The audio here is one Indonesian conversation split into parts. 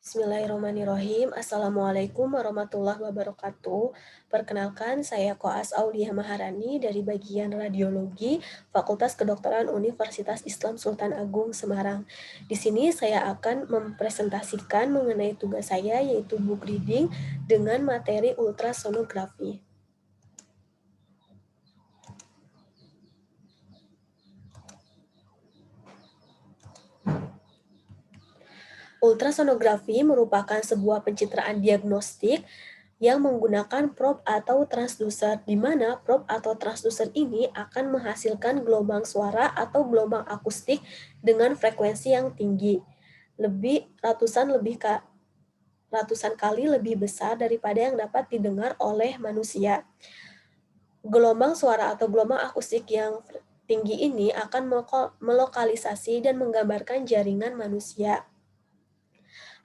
Bismillahirrahmanirrahim. Assalamualaikum warahmatullahi wabarakatuh. Perkenalkan, saya Koas Aulia Maharani dari bagian Radiologi Fakultas Kedokteran Universitas Islam Sultan Agung Semarang. Di sini saya akan mempresentasikan mengenai tugas saya, yaitu book reading dengan materi ultrasonografi. Ultrasonografi merupakan sebuah pencitraan diagnostik yang menggunakan probe atau transducer, di mana probe atau transducer ini akan menghasilkan gelombang suara atau gelombang akustik dengan frekuensi yang tinggi, ratusan kali lebih besar daripada yang dapat didengar oleh manusia. Gelombang suara atau gelombang akustik yang tinggi ini akan melokalisasi dan menggambarkan jaringan manusia.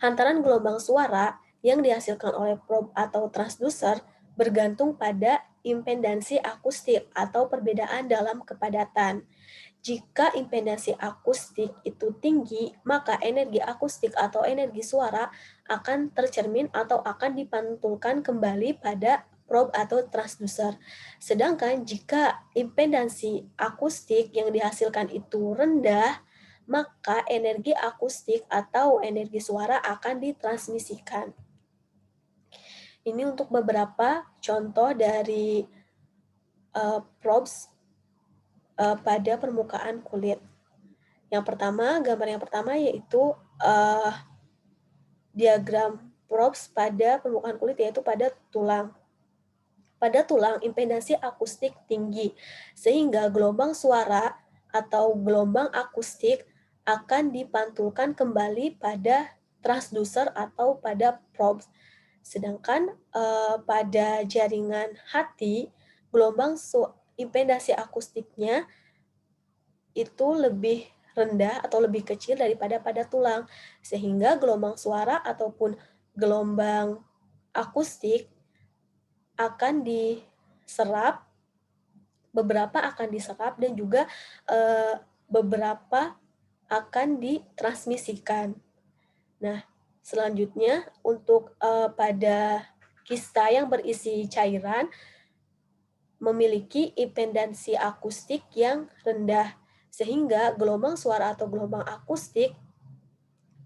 Hantaran gelombang suara yang dihasilkan oleh probe atau transducer bergantung pada impedansi akustik atau perbedaan dalam kepadatan. Jika impedansi akustik itu tinggi, maka energi akustik atau energi suara akan tercermin atau akan dipantulkan kembali pada probe atau transducer. Sedangkan jika impedansi akustik yang dihasilkan itu rendah, maka energi akustik atau energi suara akan ditransmisikan. Ini untuk beberapa contoh dari probes pada permukaan kulit. Gambar yang pertama yaitu diagram probes pada permukaan kulit, yaitu pada tulang. Pada tulang, impedansi akustik tinggi, sehingga gelombang suara atau gelombang akustik akan dipantulkan kembali pada transducer atau pada probes. Sedangkan pada jaringan hati, impedansi akustiknya itu lebih rendah atau lebih kecil daripada pada tulang, sehingga gelombang suara ataupun gelombang akustik akan diserap, beberapa akan diserap dan juga beberapa akan ditransmisikan. Nah, selanjutnya untuk pada kista yang berisi cairan memiliki impedansi akustik yang rendah, sehingga gelombang suara atau gelombang akustik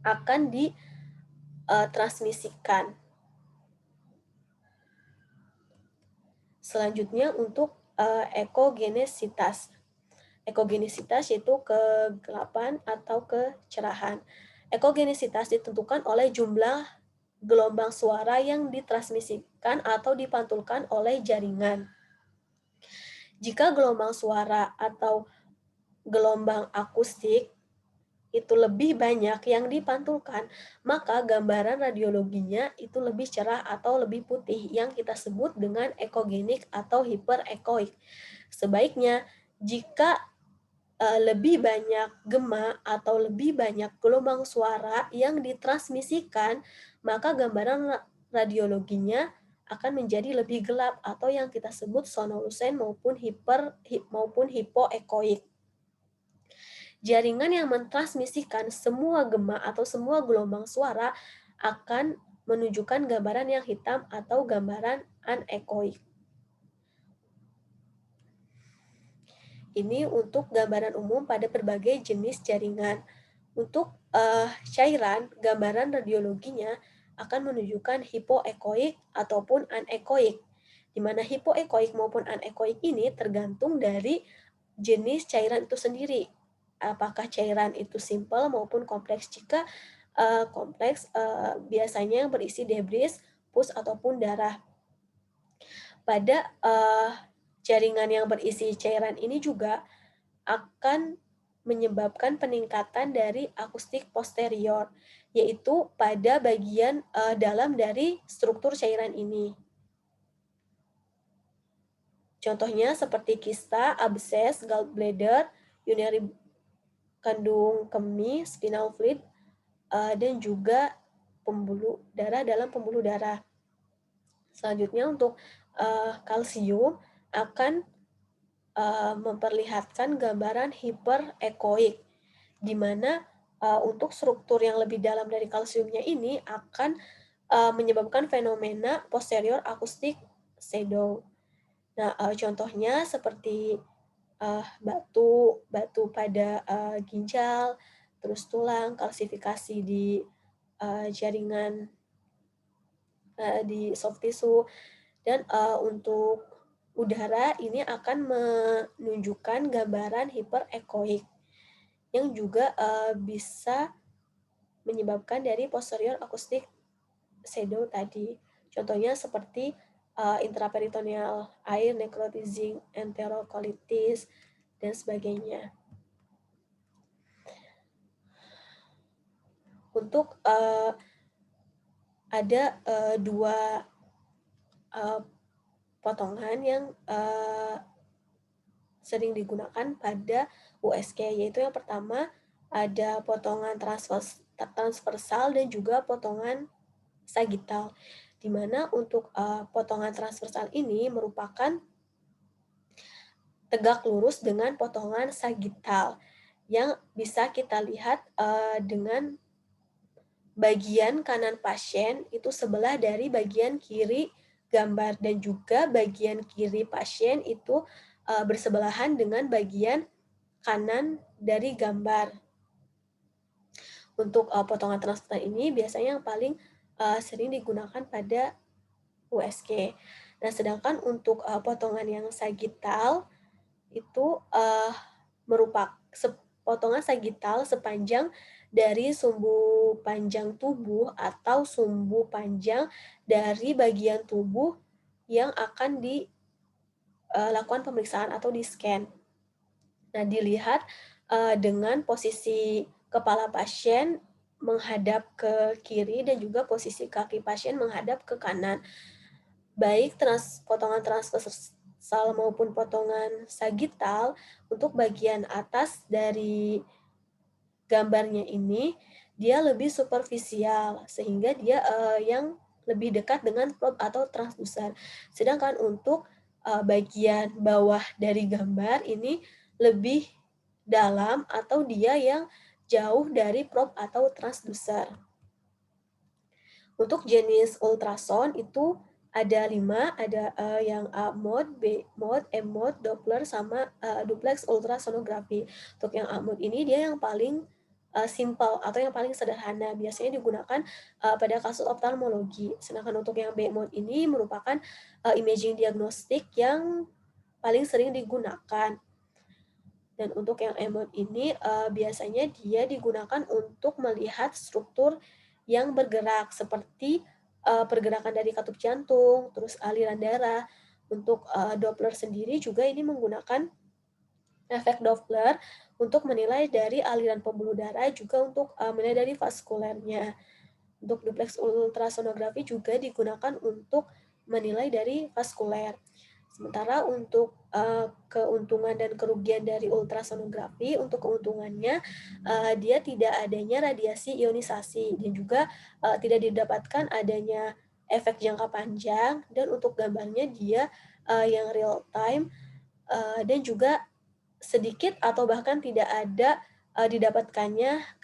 akan ditransmisikan. Selanjutnya untuk ekogenesitas. Ekogenesitas yaitu kegelapan atau kecerahan. Ekogenesitas ditentukan oleh jumlah gelombang suara yang ditransmisikan atau dipantulkan oleh jaringan. Jika gelombang suara atau gelombang akustik itu lebih banyak yang dipantulkan, maka gambaran radiologinya itu lebih cerah atau lebih putih, yang kita sebut dengan ekogenik atau hiperekoik. Sebaiknya, jika lebih banyak gema atau lebih banyak gelombang suara yang ditransmisikan, maka gambaran radiologinya akan menjadi lebih gelap atau yang kita sebut sonolusen maupun hipoekoik. Jaringan yang mentransmisikan semua gema atau semua gelombang suara akan menunjukkan gambaran yang hitam atau gambaran anekoik. Ini untuk gambaran umum pada berbagai jenis jaringan. Untuk cairan, gambaran radiologinya akan menunjukkan hipoekoik ataupun anekoik, di mana hipoekoik maupun anekoik ini tergantung dari jenis cairan itu sendiri. Apakah cairan itu simpel maupun kompleks. Jika kompleks, biasanya berisi debris, pus ataupun darah. Pada jaringan yang berisi cairan ini juga akan menyebabkan peningkatan dari akustik posterior, yaitu pada bagian dalam dari struktur cairan ini. Contohnya seperti kista, abses, gallbladder, urinary kandung kemih, spinal fluid, dan juga pembuluh darah dalam pembuluh darah. Selanjutnya untuk kalsium akan memperlihatkan gambaran hiperekoik, di mana untuk struktur yang lebih dalam dari kalsiumnya ini akan menyebabkan fenomena posterior acoustic shadow. Nah, contohnya seperti batu batu pada ginjal, terus tulang, kalsifikasi di jaringan di soft tissue, dan untuk udara ini akan menunjukkan gambaran hyperechoic yang juga bisa menyebabkan dari posterior acoustic shadow tadi. Contohnya seperti intraperitoneal air, necrotizing enterocolitis, dan sebagainya. Untuk ada dua potongan yang sering digunakan pada USG, yaitu yang pertama ada potongan transversal dan juga potongan sagittal, di mana untuk potongan transversal ini merupakan tegak lurus dengan potongan sagittal yang bisa kita lihat dengan bagian kanan pasien itu sebelah dari bagian kiri gambar, dan juga bagian kiri pasien itu bersebelahan dengan bagian kanan dari gambar. Untuk potongan transversal ini biasanya yang paling sering digunakan pada USG. Nah, sedangkan untuk potongan yang sagittal itu merupakan potongan sagittal sepanjang dari sumbu panjang tubuh atau sumbu panjang dari bagian tubuh yang akan dilakukan pemeriksaan atau di-scan. Nah, dilihat dengan posisi kepala pasien menghadap ke kiri dan juga posisi kaki pasien menghadap ke kanan. Baik potongan transversal maupun potongan sagittal, untuk bagian atas dari gambarnya ini dia lebih superficial sehingga dia yang lebih dekat dengan probe atau transducer. Sedangkan untuk bagian bawah dari gambar ini lebih dalam atau dia yang jauh dari probe atau transducer. Untuk jenis ultrasound itu ada 5, ada yang A mode, B mode, M mode, Doppler, sama duplex ultrasonografi. Untuk yang A mode ini dia yang paling simple atau yang paling sederhana, biasanya digunakan pada kasus oftalmologi. Sedangkan untuk yang B mode ini merupakan imaging diagnostik yang paling sering digunakan. Dan untuk yang M mode ini biasanya dia digunakan untuk melihat struktur yang bergerak seperti pergerakan dari katup jantung, terus aliran darah. Untuk Doppler sendiri juga ini menggunakan efek Doppler untuk menilai dari aliran pembuluh darah, juga untuk menilai dari vaskulernya. Untuk duplex ultrasonografi juga digunakan untuk menilai dari vaskuler. Sementara untuk keuntungan dan kerugian dari ultrasonografi, untuk keuntungannya dia tidak adanya radiasi ionisasi dan juga tidak didapatkan adanya efek jangka panjang, dan untuk gambarnya dia yang real time dan juga sedikit atau bahkan tidak ada didapatkannya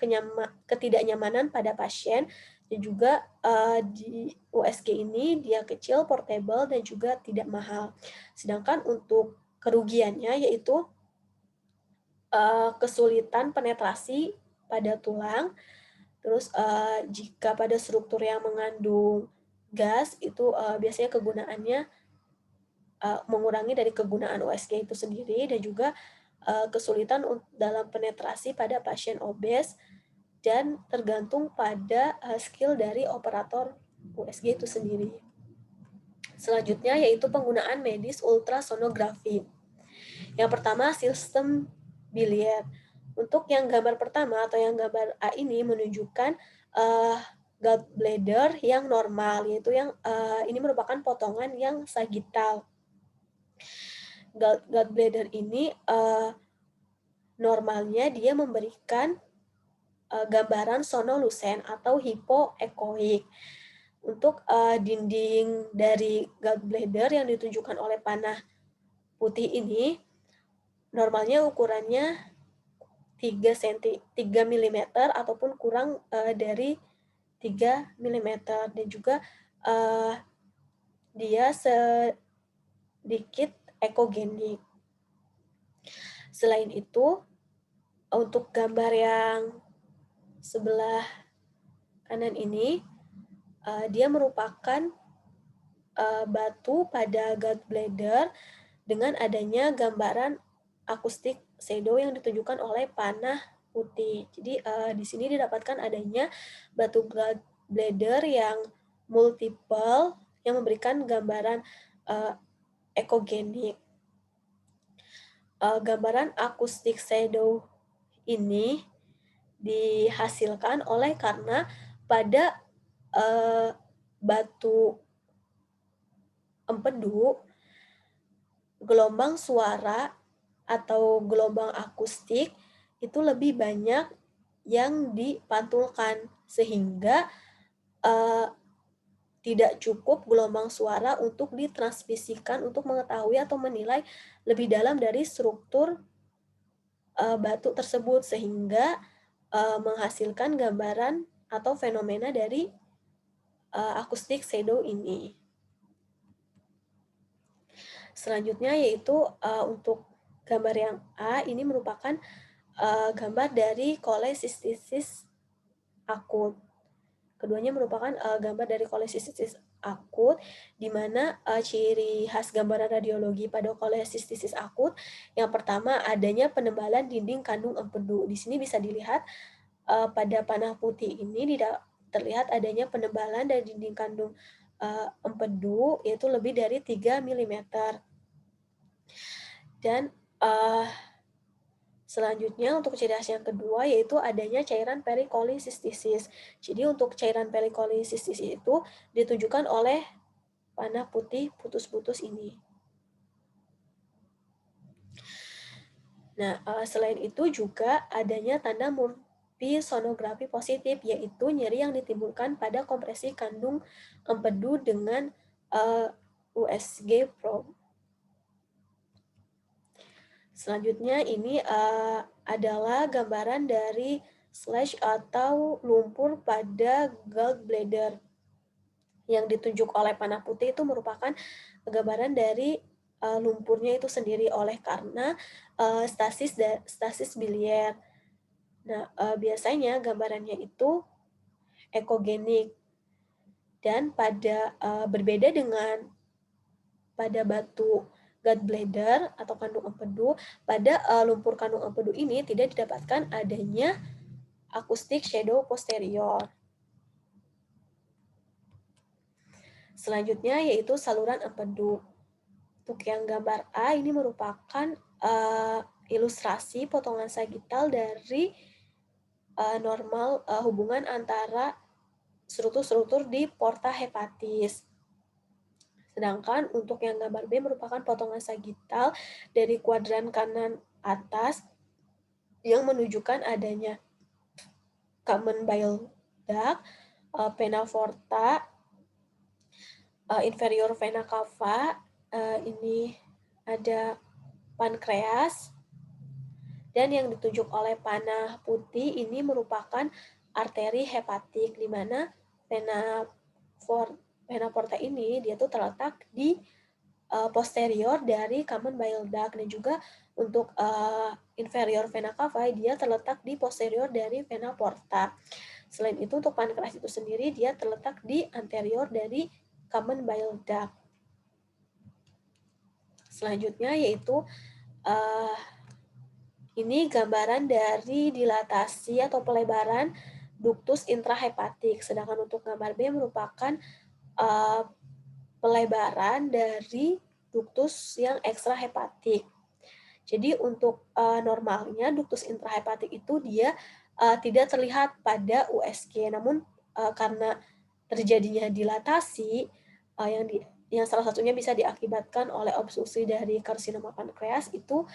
ketidaknyamanan pada pasien, dan juga di USG ini dia kecil, portable, dan juga tidak mahal. Sedangkan untuk kerugiannya yaitu kesulitan penetrasi pada tulang, terus jika pada struktur yang mengandung gas itu biasanya kegunaannya mengurangi dari kegunaan USG itu sendiri, dan juga kesulitan dalam penetrasi pada pasien obes, dan tergantung pada skill dari operator USG itu sendiri. Selanjutnya yaitu penggunaan medis ultrasonografi. Yang pertama, sistem Billiard. Untuk yang gambar pertama atau yang gambar A ini menunjukkan gallbladder yang normal, yaitu yang ini merupakan potongan yang sagittal. Gallbladder ini normalnya dia memberikan gambaran sonolusen atau hipoechoic. Untuk dinding dari gallbladder yang ditunjukkan oleh panah putih ini normalnya ukurannya 3 mm ataupun kurang dari 3 mm, dan juga dia sedikit ekogenik. Selain itu, untuk gambar yang sebelah kanan ini, dia merupakan batu pada gallbladder dengan adanya gambaran akustik shadow yang ditunjukkan oleh panah putih. Jadi di sini didapatkan adanya batu gallbladder yang multiple yang memberikan gambaran ekogenik. Gambaran akustik shadow ini dihasilkan oleh karena pada batu empedu, gelombang suara atau gelombang akustik itu lebih banyak yang dipantulkan, sehingga tidak cukup gelombang suara untuk ditransmisikan untuk mengetahui atau menilai lebih dalam dari struktur batu tersebut, sehingga menghasilkan gambaran atau fenomena dari akustik shadow ini. Selanjutnya yaitu untuk gambar yang A, ini merupakan gambar dari kolesistisis akut. Keduanya merupakan gambar dari kolesistisis akut, di mana ciri khas gambaran radiologi pada kolesistisis akut yang pertama adanya penebalan dinding kandung empedu. Di sini bisa dilihat pada panah putih ini terlihat adanya penebalan dari dinding kandung empedu yaitu lebih dari 3 mm. Dan selanjutnya untuk ciri khas yang kedua yaitu adanya cairan perikolisistisis. Jadi untuk cairan perikolisistisis itu ditunjukkan oleh panah putih putus-putus ini. Nah, selain itu juga adanya tanda multisonografi positif, yaitu nyeri yang ditimbulkan pada kompresi kandung empedu dengan USG probe. Selanjutnya ini adalah gambaran dari slash atau lumpur pada gallbladder. Yang ditunjuk oleh panah putih itu merupakan gambaran dari lumpurnya itu sendiri oleh karena stasis biliar. Nah, biasanya gambarannya itu ekogenik. Dan berbeda dengan pada batu gallbladder atau kandung empedu, pada lumpur kandung empedu ini tidak didapatkan adanya akustik shadow posterior. Selanjutnya yaitu saluran empedu. Untuk yang gambar A ini merupakan ilustrasi potongan sagital dari normal hubungan antara struktur-struktur di porta hepatis. Sedangkan untuk yang gambar B merupakan potongan sagital dari kuadran kanan atas yang menunjukkan adanya common bile duct, vena porta, inferior vena cava, ini ada pankreas, dan yang ditunjuk oleh panah putih ini merupakan arteri hepatik, di mana vena porta ini dia tuh terletak di posterior dari common bile duct, dan juga untuk inferior vena cava dia terletak di posterior dari vena porta. Selain itu untuk pankreas itu sendiri dia terletak di anterior dari common bile duct. Selanjutnya yaitu ini gambaran dari dilatasi atau pelebaran ductus intrahepatik, sedangkan untuk gambar B merupakan pelebaran dari ductus yang ekstrahepatik. Jadi untuk normalnya ductus intrahepatik itu dia tidak terlihat pada USG, namun karena terjadinya dilatasi yang salah satunya bisa diakibatkan oleh obstruksi dari karsinoma pankreas itu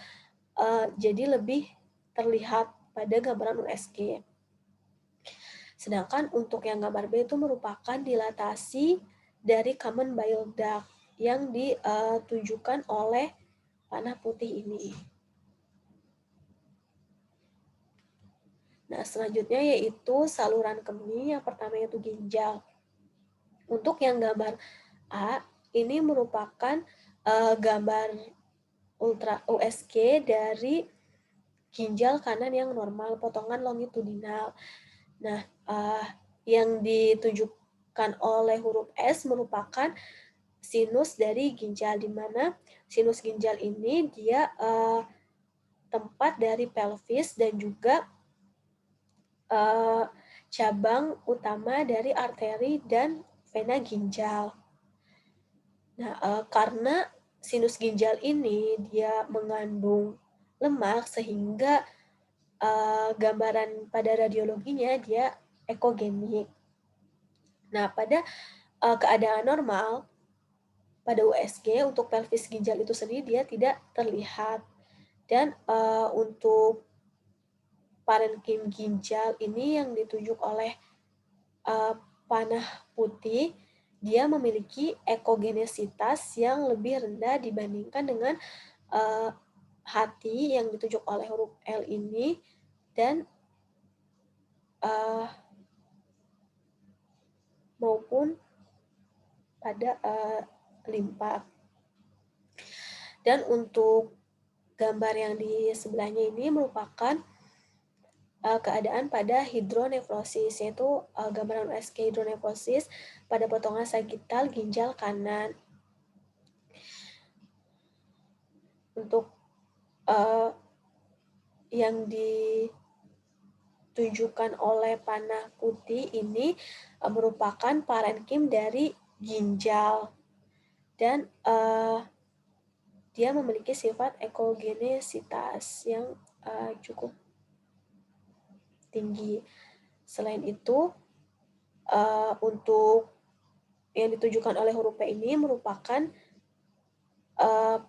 jadi lebih terlihat pada gambaran USG. Sedangkan untuk yang gambar B itu merupakan dilatasi dari common bile duct yang ditunjukkan oleh panah putih ini. Nah, selanjutnya yaitu saluran kemih, yang pertama yaitu ginjal. Untuk yang gambar A, ini merupakan gambar ultra USG dari ginjal kanan yang normal, potongan longitudinal. Nah, yang ditunjukkan oleh huruf S merupakan sinus dari ginjal, di mana sinus ginjal ini dia tempat dari pelvis dan juga cabang utama dari arteri dan vena ginjal. Nah, karena sinus ginjal ini dia mengandung lemak sehingga gambaran pada radiologinya dia ekogenik. Nah, pada keadaan normal pada USG untuk pelvis ginjal itu sendiri dia tidak terlihat. Dan untuk parenkim ginjal ini yang ditunjuk oleh panah putih, dia memiliki ekogenesitas yang lebih rendah dibandingkan dengan hati yang ditunjuk oleh huruf L ini, dan maupun pada limpa. Dan untuk gambar yang di sebelahnya ini merupakan keadaan pada hidronefrosis, yaitu gambaran USG hidronefrosis pada potongan sagital ginjal kanan. Untuk yang ditunjukkan oleh panah putih ini merupakan parenkim dari ginjal, dan dia memiliki sifat ekogenesitas yang cukup tinggi. Selain itu, untuk yang ditunjukkan oleh huruf P ini merupakan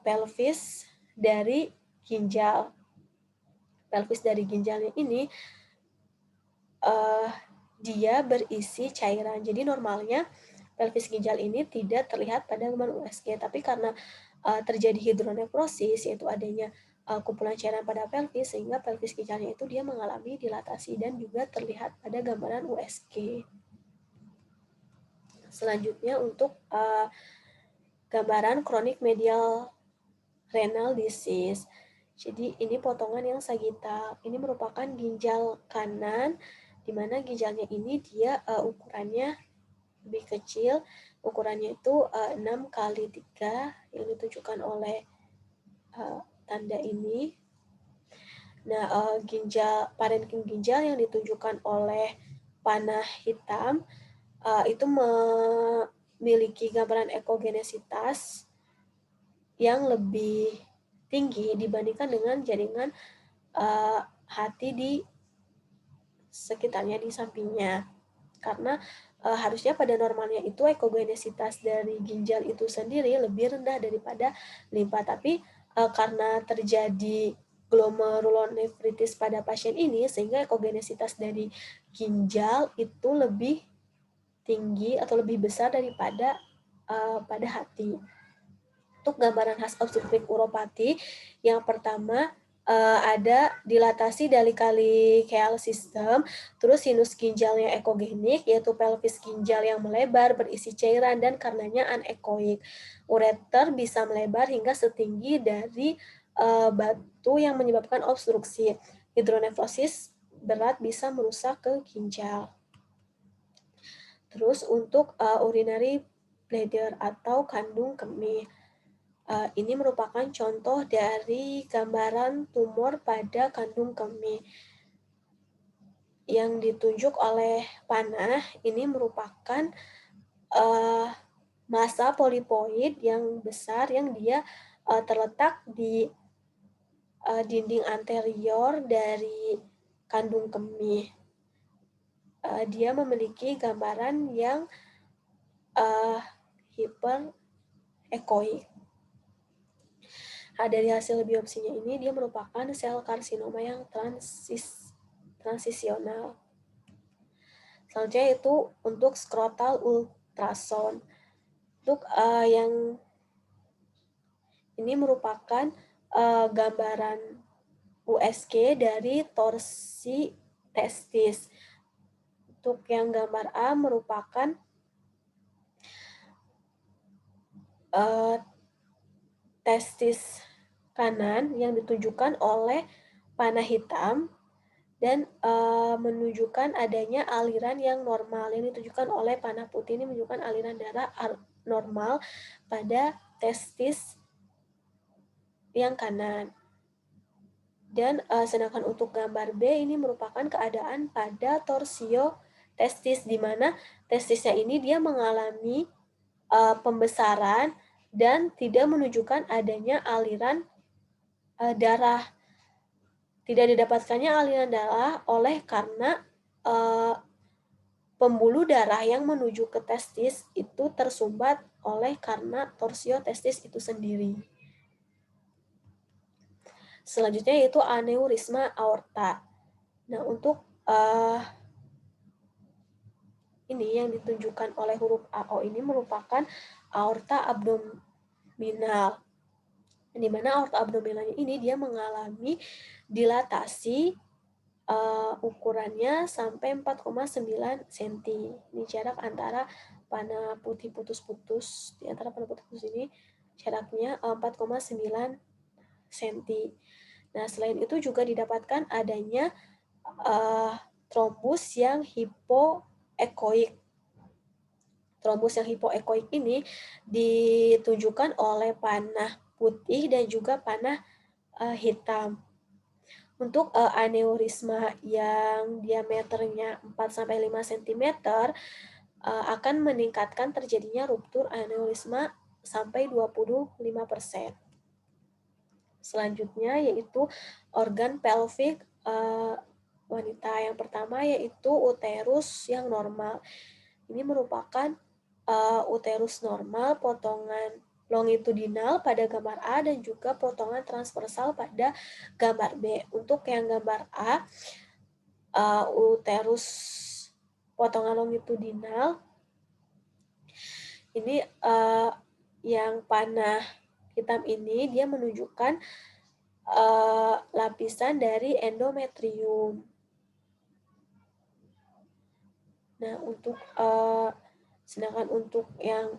pelvis dari ginjal. Pelvis dari ginjalnya ini dia berisi cairan. Jadi normalnya pelvis ginjal ini tidak terlihat pada gambar USG, tapi karena terjadi hidronefrosis, yaitu adanya kumpulan cairan pada pelvis, sehingga pelvis ginjalnya itu dia mengalami dilatasi dan juga terlihat pada gambaran USG. Selanjutnya untuk gambaran chronic medial renal disease. Jadi ini potongan yang sagital. Ini merupakan ginjal kanan, di mana ginjalnya ini dia ukurannya lebih kecil. Ukurannya itu 6 kali 3 yang ditunjukkan oleh tanda ini. Nah, parenkim ginjal yang ditunjukkan oleh panah hitam itu memiliki gambaran ekogenesitas yang lebih tinggi dibandingkan dengan jaringan hati di sekitarnya, di sampingnya. Karena harusnya pada normalnya itu ekogenesitas dari ginjal itu sendiri lebih rendah daripada limpa, tapi karena terjadi glomerulonefritis pada pasien ini, sehingga ekogenesitas dari ginjal itu lebih tinggi atau lebih besar daripada pada hati. Untuk gambaran khas obstruktif uropati, yang pertama ada dilatasi dari kali-keal sistem, terus sinus ginjalnya ekogenik, yaitu pelvis ginjal yang melebar berisi cairan dan karenanya anekoik. Ureter bisa melebar hingga setinggi dari batu yang menyebabkan obstruksi. Hidronefrosis berat bisa merusak ke ginjal. Terus untuk urinary bladder atau kandung kemih. Ini merupakan contoh dari gambaran tumor pada kandung kemih. Yang ditunjuk oleh panah ini merupakan massa polipoid yang besar yang dia terletak di dinding anterior dari kandung kemih. Dia memiliki gambaran yang hiperekoik. Dari hasil biopsinya ini dia merupakan sel karsinoma yang transisional. Selanjutnya itu untuk skrotal ultrasound. Untuk yang ini merupakan gambaran USG dari torsi testis. Untuk yang gambar A merupakan testis kanan yang ditunjukkan oleh panah hitam dan menunjukkan adanya aliran yang normal. Yang ditunjukkan oleh panah putih ini menunjukkan aliran darah normal pada testis yang kanan. Dan sedangkan untuk gambar B ini merupakan keadaan pada torsio testis, di mana testisnya ini dia mengalami pembesaran dan tidak menunjukkan adanya aliran darah. Tidak didapatkannya aliran darah oleh karena pembuluh darah yang menuju ke testis itu tersumbat oleh karena torsio testis itu sendiri. Selanjutnya yaitu aneurisma aorta. Nah, untuk ini yang ditunjukkan oleh huruf AO ini merupakan aorta abdominal. Di mana aorta abdominalnya ini dia mengalami dilatasi ukurannya sampai 4,9 cm. Ini jarak antara panah putih putus-putus, di antara panah putus-putus ini jaraknya 4,9 cm. Nah, selain itu juga didapatkan adanya trombus yang hipoekoik. Trombus yang hipoekoik ini ditunjukkan oleh panah putih dan juga panah hitam. Untuk aneurisma yang diameternya 4-5 cm akan meningkatkan terjadinya ruptur aneurisma sampai 25%. Selanjutnya yaitu organ pelvik wanita. Yang pertama yaitu uterus yang normal. Ini merupakan uterus normal potongan longitudinal pada gambar A dan juga potongan transversal pada gambar B. Untuk yang gambar A, uterus potongan longitudinal, ini yang panah hitam ini dia menunjukkan lapisan dari endometrium. Nah, untuk sedangkan untuk yang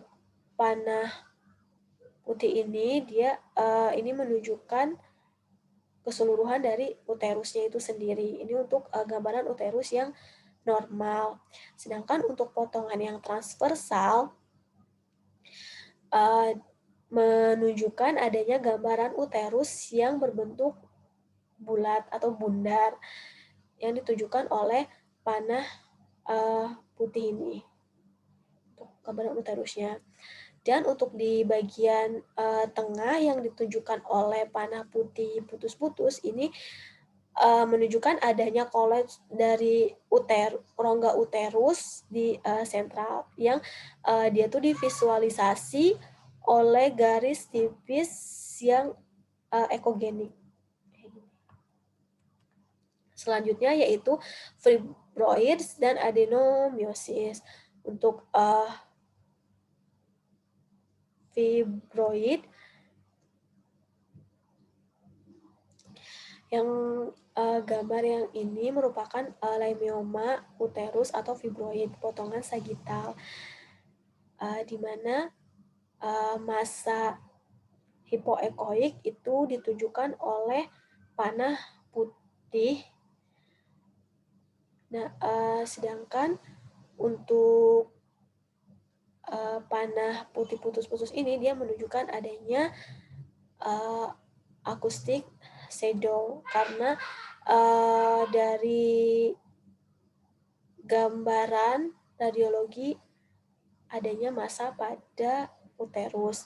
panah putih ini dia ini menunjukkan keseluruhan dari uterusnya itu sendiri. Ini untuk gambaran uterus yang normal. Sedangkan untuk potongan yang transversal menunjukkan adanya gambaran uterus yang berbentuk bulat atau bundar yang ditunjukkan oleh panah putih ini. Untuk gambaran uterusnya. Dan untuk di bagian tengah yang ditunjukkan oleh panah putih putus-putus ini menunjukkan adanya kolapse dari rongga uterus di sentral yang dia tuh divisualisasi oleh garis tipis yang ekogenik. Selanjutnya yaitu fibroids dan adenomyosis. Untuk fibroid yang gambar yang ini merupakan leiomyoma uterus atau fibroid potongan sagital, di mana massa hipoekoik itu ditunjukkan oleh panah putih. Nah, sedangkan untuk panah putih putus-putus ini dia menunjukkan adanya akustik shadow karena dari gambaran radiologi adanya massa pada uterus.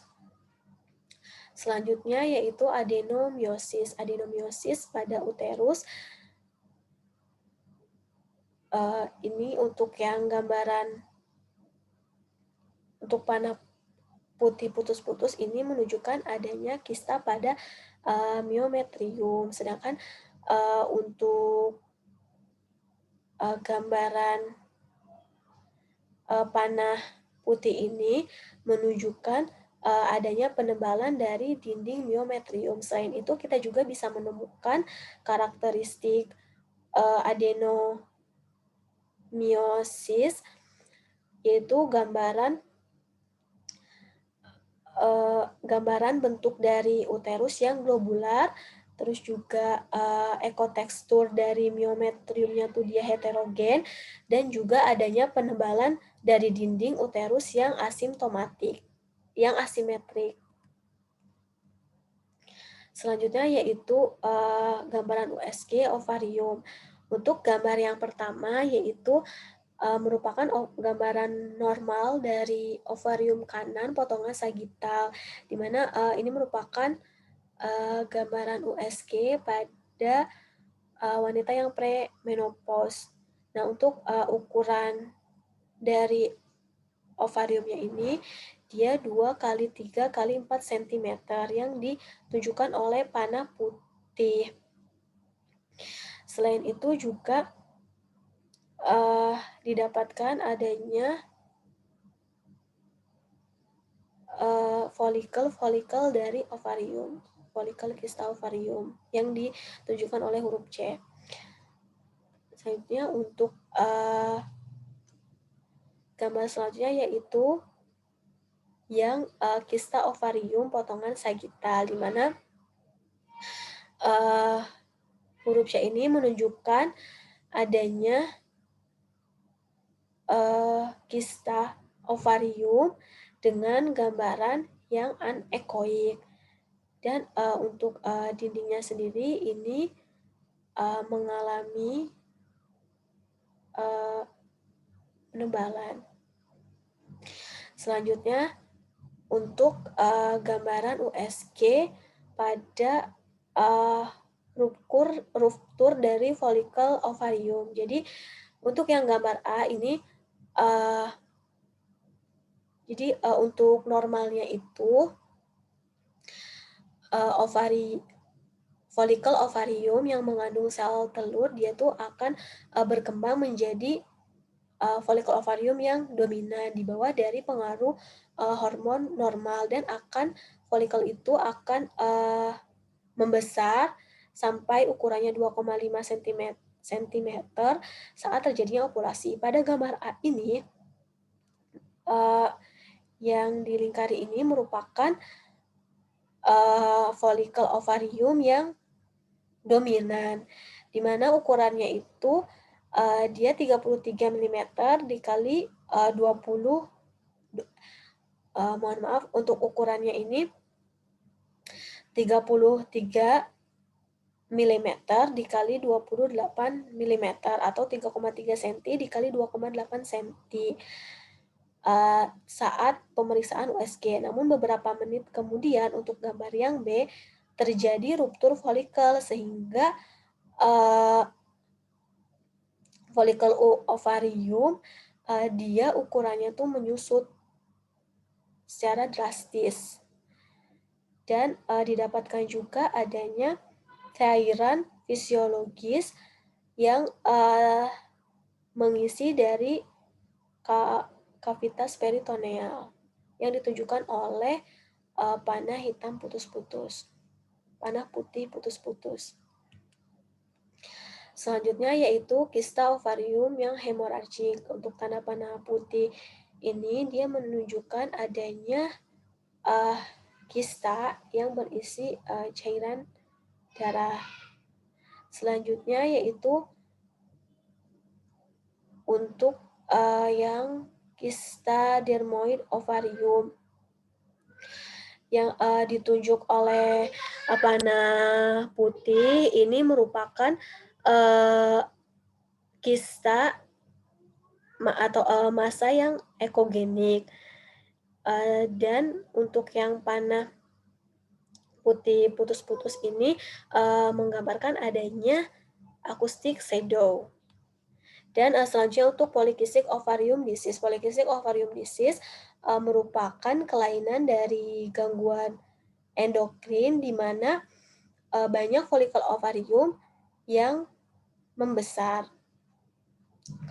Selanjutnya yaitu adenomyosis. Adenomyosis pada uterus ini untuk yang gambaran untuk panah putih putus-putus ini menunjukkan adanya kista pada myometrium. Sedangkan untuk gambaran panah putih ini menunjukkan adanya penebalan dari dinding myometrium. Selain itu kita juga bisa menemukan karakteristik adenomyosis, yaitu gambaran bentuk dari uterus yang globular, terus juga ekotekstur dari myometriumnya tuh dia heterogen, dan juga adanya penebalan dari dinding uterus yang asimetrik. Selanjutnya yaitu gambaran USG ovarium. Untuk gambar yang pertama yaitu merupakan gambaran normal dari ovarium kanan potongan sagital, di mana ini merupakan gambaran USG pada wanita yang premenopause. Nah, untuk ukuran dari ovariumnya ini, dia 2 kali 3 kali 4 cm yang ditunjukkan oleh panah putih. Selain itu juga didapatkan adanya folikel dari ovarium, folikel kista ovarium yang ditunjukkan oleh huruf C. Selanjutnya untuk gambar selanjutnya yaitu yang kista ovarium potongan sagital, di mana huruf C ini menunjukkan adanya kista ovarium dengan gambaran yang anekoik. Dan untuk dindingnya sendiri ini mengalami penebalan. Selanjutnya untuk gambaran USG pada ruptur dari folikel ovarium. Jadi untuk yang gambar A ini untuk normalnya itu folikel ovarium yang mengandung sel telur, dia tuh akan berkembang menjadi folikel ovarium yang dominan di bawah dari pengaruh hormon normal, dan folikel itu akan membesar sampai ukurannya 2,5 cm saat terjadinya ovulasi. Pada gambar A ini yang dilingkari ini merupakan folikel ovarium yang dominan, di mana ukurannya itu dia 33 mm dikali 20, mohon maaf, untuk ukurannya ini 33 mm dikali 28 mm atau 3,3 cm dikali 2,8 cm saat pemeriksaan USG. Namun beberapa menit kemudian untuk gambar yang B terjadi ruptur folikel sehingga folikel ovarium dia ukurannya tuh menyusut secara drastis, dan didapatkan juga adanya cairan fisiologis yang mengisi dari kavitas peritoneal yang ditunjukkan oleh panah hitam putus-putus, panah putih putus-putus. Selanjutnya yaitu kista ovarium yang hemoragik. Untuk tanda panah putih ini dia menunjukkan adanya kista yang berisi cairan darah. Selanjutnya yaitu untuk yang kista dermoid ovarium yang ditunjuk oleh panah putih ini merupakan kista atau massa yang ekogenik. Dan untuk yang panah putih putus-putus ini menggambarkan adanya acoustic shadow. Dan selanjutnya untuk polycystic ovarium disease. Polycystic ovarium disease merupakan kelainan dari gangguan endokrin di mana banyak folikel ovarium yang membesar.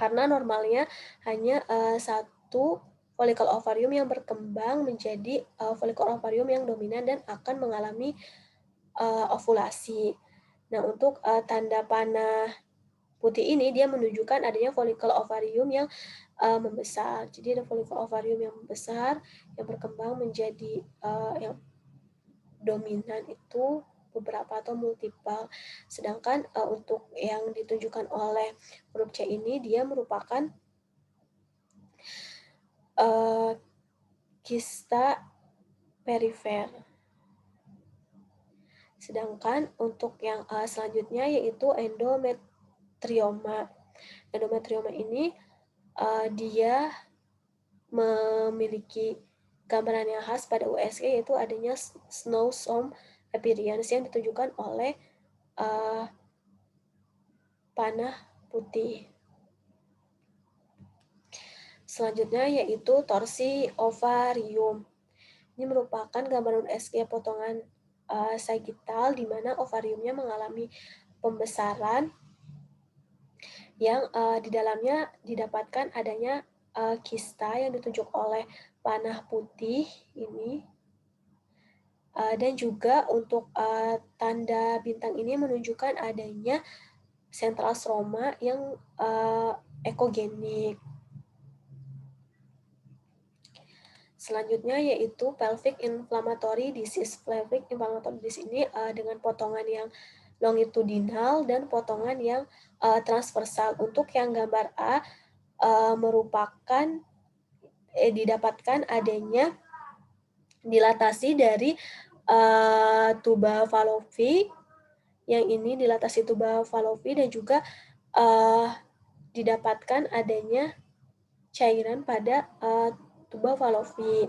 Karena normalnya hanya satu folikel ovarium yang berkembang menjadi folikel ovarium yang dominan dan akan mengalami ovulasi. Nah, untuk tanda panah putih ini dia menunjukkan adanya folikel ovarium yang membesar. Jadi ada folikel ovarium yang membesar yang berkembang menjadi yang dominan itu beberapa atau multiple. Sedangkan untuk yang ditunjukkan oleh huruf C ini dia merupakan kista perifer. Sedangkan untuk yang selanjutnya yaitu endometrioma. Endometrioma ini dia memiliki gambaran yang khas pada USG yaitu adanya snowstorm appearance yang ditunjukkan oleh panah putih. Selanjutnya yaitu torsi ovarium. Ini merupakan gambaran USG potongan sagittal di mana ovariumnya mengalami pembesaran yang di dalamnya didapatkan adanya kista yang ditunjuk oleh panah putih ini. Dan juga untuk tanda bintang ini menunjukkan adanya sentral stroma yang ekogenik. Selanjutnya yaitu pelvic inflammatory disease. Pelvic inflammatory disease ini dengan potongan yang longitudinal dan potongan yang transversal. Untuk yang gambar A merupakan didapatkan adanya dilatasi dari tuba Fallopi, yang ini dilatasi tuba Fallopi dan juga didapatkan adanya cairan pada tuba Fallopi,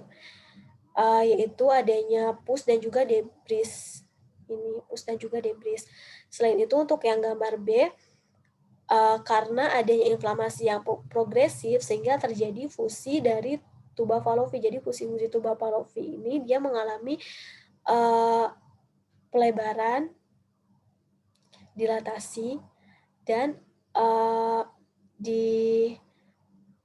yaitu adanya pus dan juga debris. Ini pus dan juga debris. Selain itu untuk yang gambar B, karena adanya inflamasi yang progresif sehingga terjadi fusi dari tuba Fallopi. Jadi fusi-fusi tuba Fallopi ini dia mengalami pelebaran, dilatasi, dan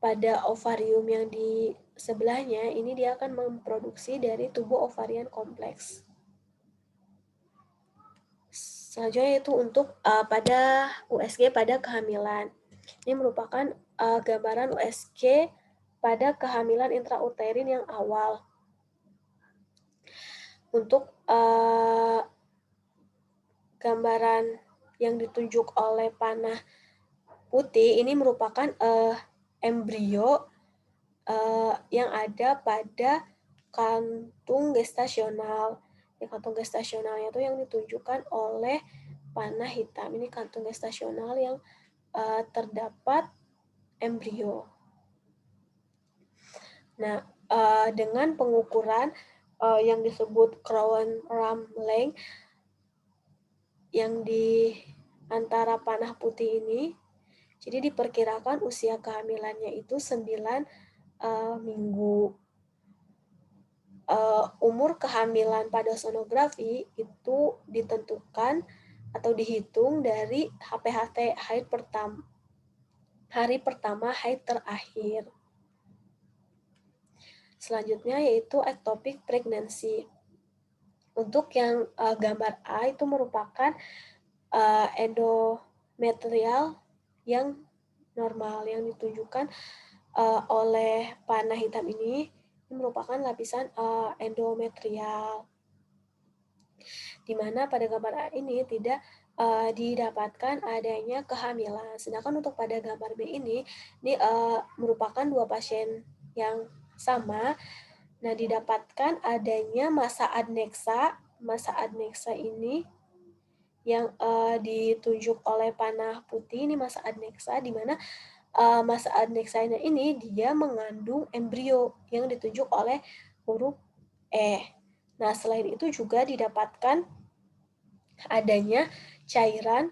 pada ovarium yang di sebelahnya ini dia akan memproduksi dari tubuh ovarian kompleks. Selanjutnya yaitu untuk pada USG pada kehamilan. Ini merupakan gambaran USG pada kehamilan intrauterin yang awal. Untuk gambaran yang ditunjuk oleh panah putih ini merupakan embrio yang ada pada kantung gestasional. Ya, kantung gestasionalnya itu yang ditunjukkan oleh panah hitam. Ini kantung gestasional yang terdapat embrio. Nah, dengan pengukuran yang disebut Crown-Ramling yang di antara panah putih ini, jadi diperkirakan usia kehamilannya itu 9 minggu. Umur kehamilan pada sonografi itu ditentukan atau dihitung dari HPHT hari pertama haid terakhir. Selanjutnya yaitu ectopic pregnancy. Untuk yang gambar A itu merupakan endometrial yang normal yang ditunjukkan oleh panah hitam ini merupakan lapisan endometrial, di mana pada gambar A ini tidak didapatkan adanya kehamilan. Sedangkan untuk pada gambar B ini merupakan dua pasien yang sama. Nah, didapatkan adanya masa adneksa. Masa adneksa ini yang ditunjuk oleh panah putih ini masa adneksa, di mana masa adneksanya ini dia mengandung embrio yang ditunjuk oleh huruf E. Nah, selain itu juga didapatkan adanya cairan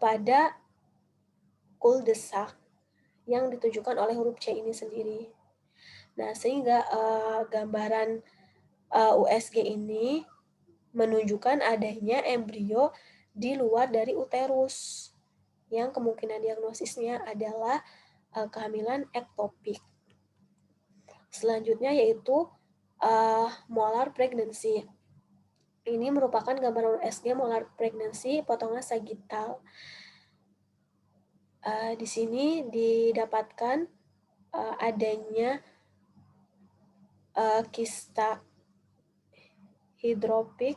pada kuldesak yang ditunjukkan oleh huruf C ini sendiri. Nah, sehingga gambaran USG ini menunjukkan adanya embrio di luar dari uterus yang kemungkinan diagnosisnya adalah kehamilan ektopik. Selanjutnya yaitu molar pregnancy. Ini merupakan gambaran USG molar pregnancy potongan sagittal. Di sini didapatkan adanya kista hidropik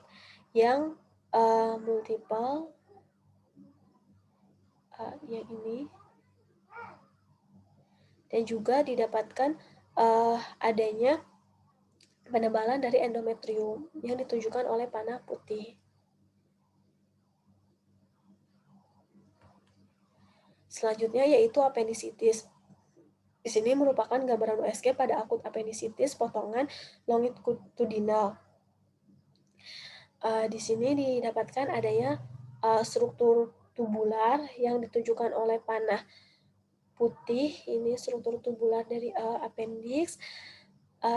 yang multiple, yang ini, dan juga didapatkan adanya penebalan dari endometrium yang ditunjukkan oleh panah putih. Selanjutnya yaitu apendisitis. Di sini merupakan gambaran USG pada akut apendisitis potongan longitudinal. Di sini didapatkan adanya struktur tubular yang ditunjukkan oleh panah putih. Ini struktur tubular dari appendix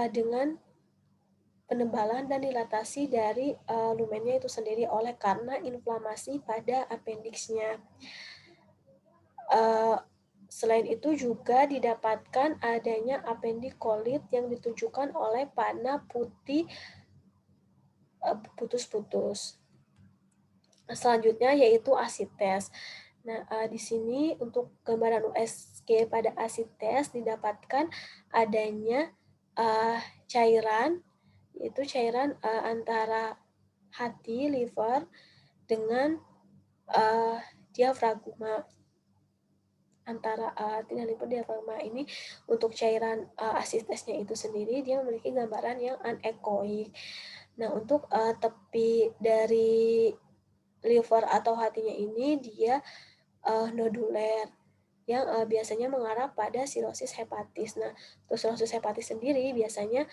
dengan penebalan dan dilatasi dari lumennya itu sendiri oleh karena inflamasi pada appendixnya. Selain itu juga didapatkan adanya appendikolit yang ditunjukkan oleh panah putih putus-putus. Selanjutnya yaitu asites. Nah, di sini untuk gambaran USG pada asites didapatkan adanya cairan, yaitu cairan antara hati, liver, dengan diafragma. Antara dan liver diafragma ini untuk cairan asitesnya itu sendiri dia memiliki gambaran yang anekoik. Nah, untuk tepi dari liver atau hatinya ini dia noduler yang biasanya mengarah pada sirosis hepatis. Nah, untuk sirosis hepatis sendiri biasanya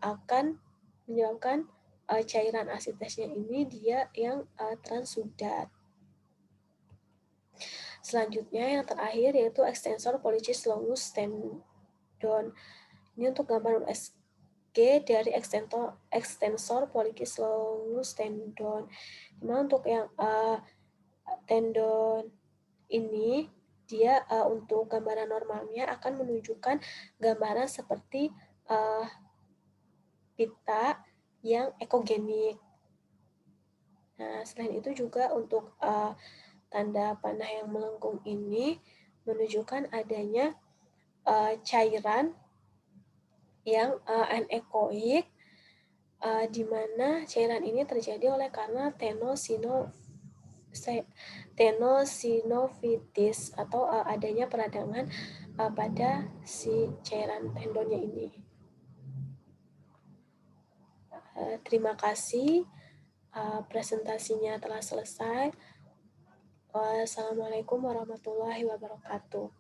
akan menyebabkan cairan asitesnya ini dia yang transudat. Selanjutnya yang terakhir yaitu extensor pollicis longus tendon. Ini untuk gambar USG dari extensor pollicis longus tendon. Dimana untuk yang tendon ini dia untuk gambaran normalnya akan menunjukkan gambaran seperti pita yang ekogenik. Nah, selain itu juga untuk tanda panah yang melengkung ini menunjukkan adanya cairan yang anekoik, di mana cairan ini terjadi oleh karena tenosinovitis atau adanya peradangan pada si cairan tendonnya ini. Terima kasih, presentasinya telah selesai. Wassalamualaikum warahmatullahi wabarakatuh.